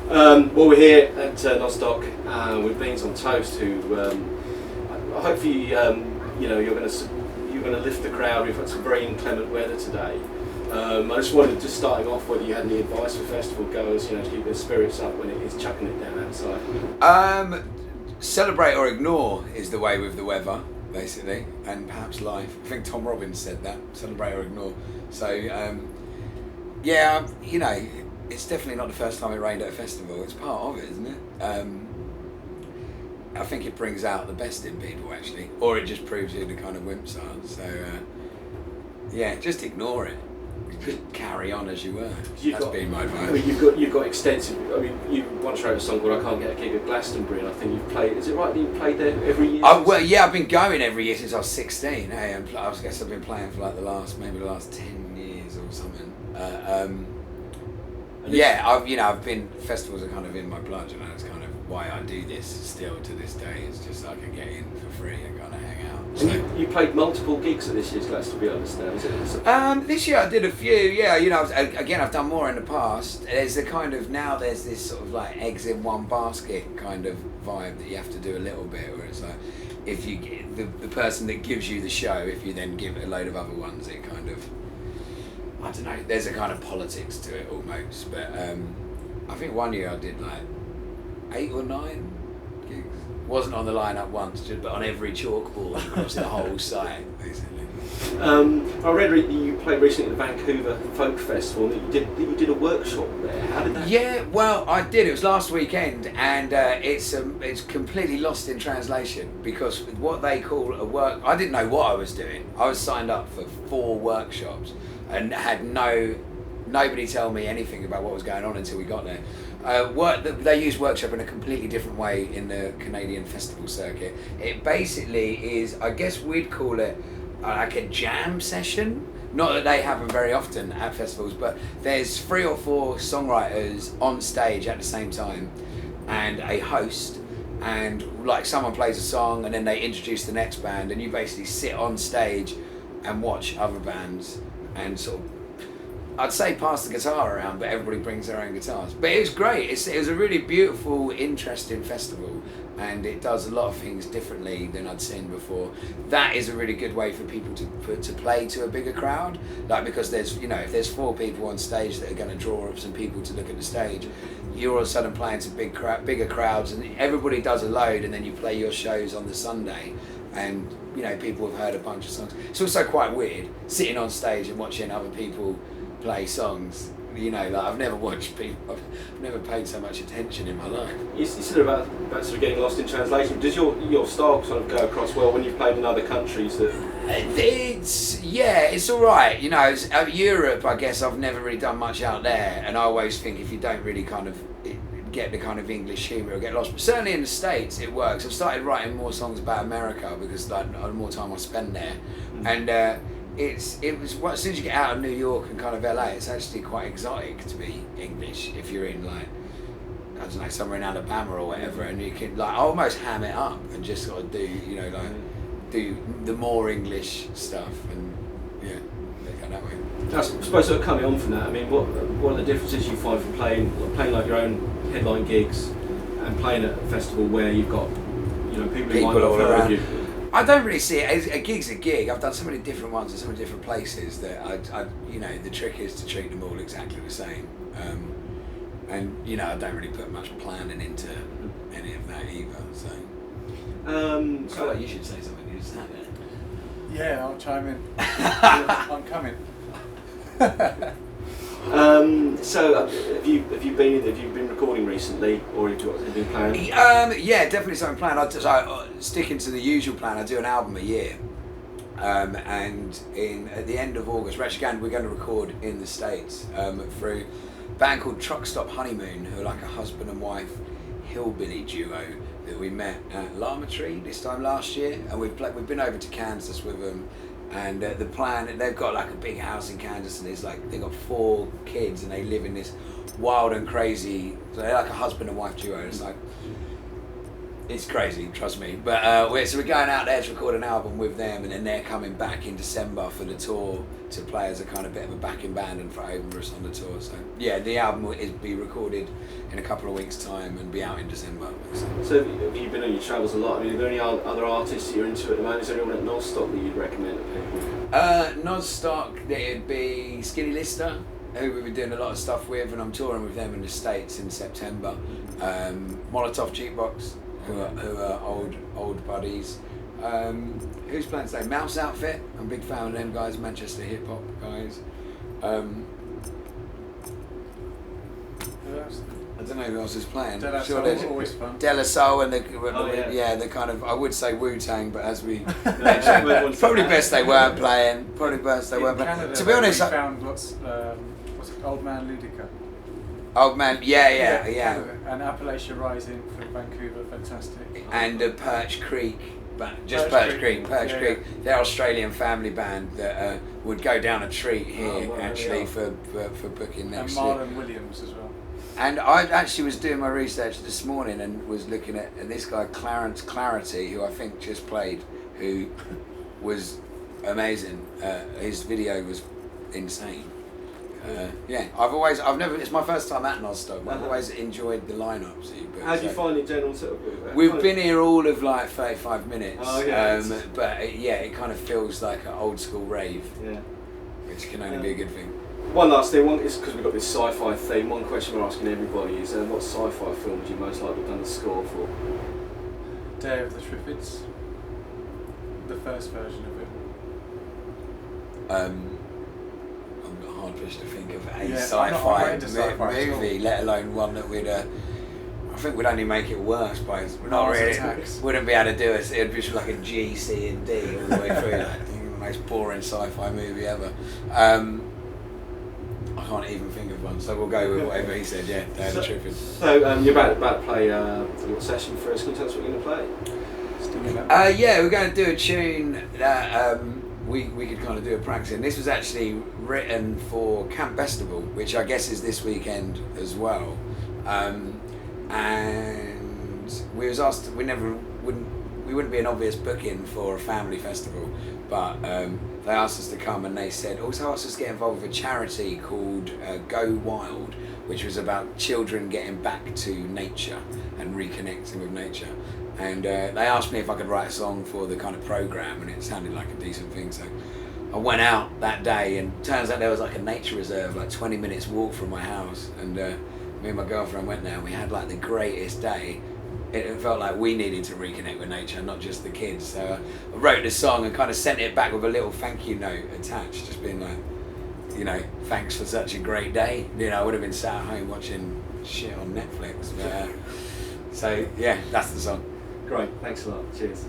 Well, we're here at Nozstock with Beans on Toast, who hopefully you're going to lift the crowd. We've had some very inclement weather today. I just wanted, just starting off, whether you had any advice for festival goers, to keep their spirits up when it is chucking it down outside. Celebrate or ignore is the way with the weather, basically, and perhaps life. I think Tom Robbins said that: celebrate or ignore. So, it's definitely not the first time it rained at a festival. It's part of it, isn't it? I think it brings out the best in people, actually, or it just proves who the kind of wimps are. So, just ignore it. Just carry on as you were. That's been my advice. I mean, you've got extensive. I mean, you once wrote a song called "I Can't Get a Gig at Glastonbury," and I think you've played. Is it right that you played there every year? I've been going every year since I was 16. Hey, I guess I've been playing for like the last 10 years or something. I've been, festivals are kind of in my blood, it's kind of why I do this still to this day. It's just so I can get in for free and kind of hang out. So, you played multiple gigs at this year's Glastonbury, I understand, is it? This year I did a few, I've done more in the past. There's there's this sort of like eggs in one basket kind of vibe that you have to do a little bit, where it's like, if you the person that gives you the show, if you then give it a load of other ones, it kind of, I don't know, there's a kind of politics to it almost, but I think one year I did like 8 or 9 gigs. Wasn't on the lineup once, but on every chalkboard across the whole site, basically. I read you played recently at the Vancouver Folk Festival, and that you did a workshop there. How did that? Yeah, well, I did. It was last weekend, and it's completely lost in translation, because what they call a work, I didn't know what I was doing. I was signed up for 4 workshops and had nobody tell me anything about what was going on until we got there. They use workshop in a completely different way in the Canadian festival circuit. It basically is, I guess we'd call it like a jam session. Not that they happen very often at festivals, but there's 3 or 4 songwriters on stage at the same time, and a host, and like someone plays a song and then they introduce the next band, and you basically sit on stage and watch other bands and sort of, I'd say, pass the guitar around, but everybody brings their own guitars. But it was great. It was a really beautiful, interesting festival, and it does a lot of things differently than I'd seen before. That is a really good way for people to play to a bigger crowd, like, because there's, if there's 4 people on stage that are going to draw up some people to look at the stage, you're all of a sudden playing to bigger crowds, and everybody does a load, and then you play your shows on the Sunday, and people have heard a bunch of songs. It's also quite weird sitting on stage and watching other people play songs. I've never watched people. I've never paid so much attention in my life. You said about sort of getting lost in translation. Does your style sort of go across well when you've played in other countries? It's all right. Europe, I guess I've never really done much out there, and I always think if you don't really kind of get the kind of English humour, or get lost. But certainly in the States, it works. I've started writing more songs about America because the more time I spend there, and. As soon as you get out of New York and kind of LA, it's actually quite exotic to be English if you're in, like, I don't know, somewhere in Alabama or whatever, and you can like almost ham it up and just sort of do, do the more English stuff, and they go that way. I suppose sort of coming on from that, I mean, what are the differences you find from playing like your own headline gigs and playing at a festival where you've got people who might not have heard of you? I don't really see it. A gig's a gig. I've done so many different ones in so many different places that the trick is to treat them all exactly the same. I don't really put much planning into any of that either. So, you should say something. You just have it. Yeah, I'll chime in. I'm coming. Have you been recording recently, or have you been playing? Definitely something planned. Sticking to the usual plan, I do an album a year, and at the end of August, we're going to record in the States through a band called Truck Stop Honeymoon, who are like a husband and wife hillbilly duo that we met at Llama Tree this time last year, and we've been over to Kansas with them. And the plan, they've got like a big house in Kansas, and they've got 4 kids, and they live in this wild and crazy, so they're like a husband and wife duo. It's like, It's crazy, trust me. But we're going out there to record an album with them, and then they're coming back in December for the tour to play as a kind of bit of a backing band and for open us on the tour. So yeah, the album will be recorded in a couple of weeks' time and be out in December. So have you been on your travels a lot? I mean, are there any other artists you're into at the moment? Is there anyone at Nozstock that you'd recommend to people? Nozstock, it'd be Skinny Lister, who we've been doing a lot of stuff with, and I'm touring with them in the States in September. Molotov Jukebox, who are old buddies. Who's playing today? Mouse Outfit. I'm a big fan of them guys, Manchester hip hop guys. Who else? I don't know who else is playing. De La Soul, always fun. De La Soul and the kind of, I would say Wu-Tang, but as we mentioned, probably best they weren't playing. Probably best they weren't playing. Canada, To be honest, we found what's it, Old Man Ludica. Old Man, yeah. And Appalachia Rising from Vancouver, fantastic. And Perch Creek, but just Perch Creek. Creek. They're Australian family band that would go down a treat here for booking next and year. Marlon Williams as well. And I actually was doing my research this morning and was looking at this guy Clarence Clarity, who I think just played, who was amazing. His video was insane. I've never. It's my first time at Nozstock. I've always enjoyed the lineups. How do you find it, general sort of? We've been here all of like 35 minutes. Oh yeah. But it kind of feels like an old school rave. Yeah. Which can only be a good thing. One last thing, is because we've got this sci-fi theme. One question we're asking everybody is, what sci-fi film would you most likely have done the score for? Day of the Triffids. The first version of it. I'm hard pushed to think of a I'm not sci-fi into sci-fi at all. movie, let alone one that would. I think we'd only make it worse by not Mars really. Attacks. Wouldn't be able to do it. It'd be just like a G, C, and D all the way through. Like, the most boring sci-fi movie ever. I can't even think of one, so we'll go with whatever he said. Yeah, Day of the Triffids. So you're about to play a little session for us. Can you tell us what you're going to play? We're going to do a tune that we could kind of do a practice in. This was actually written for Camp Festival, which I guess is this weekend as well. And we was asked, we wouldn't be an obvious booking for a family festival, but they asked us to come, and they said also asked us to get involved with a charity called Go Wild, which was about children getting back to nature and reconnecting with nature. And they asked me if I could write a song for the kind of program, and it sounded like a decent thing. So I went out that day, and turns out there was like a nature reserve, like 20 minutes walk from my house. And me and my girlfriend went there, and we had like the greatest day. It felt like we needed to reconnect with nature, not just the kids. So I wrote this song and kind of sent it back with a little thank you note attached, just being like, thanks for such a great day. I would have been sat at home watching shit on Netflix. But, so yeah, that's the song. Great, thanks a lot. Cheers.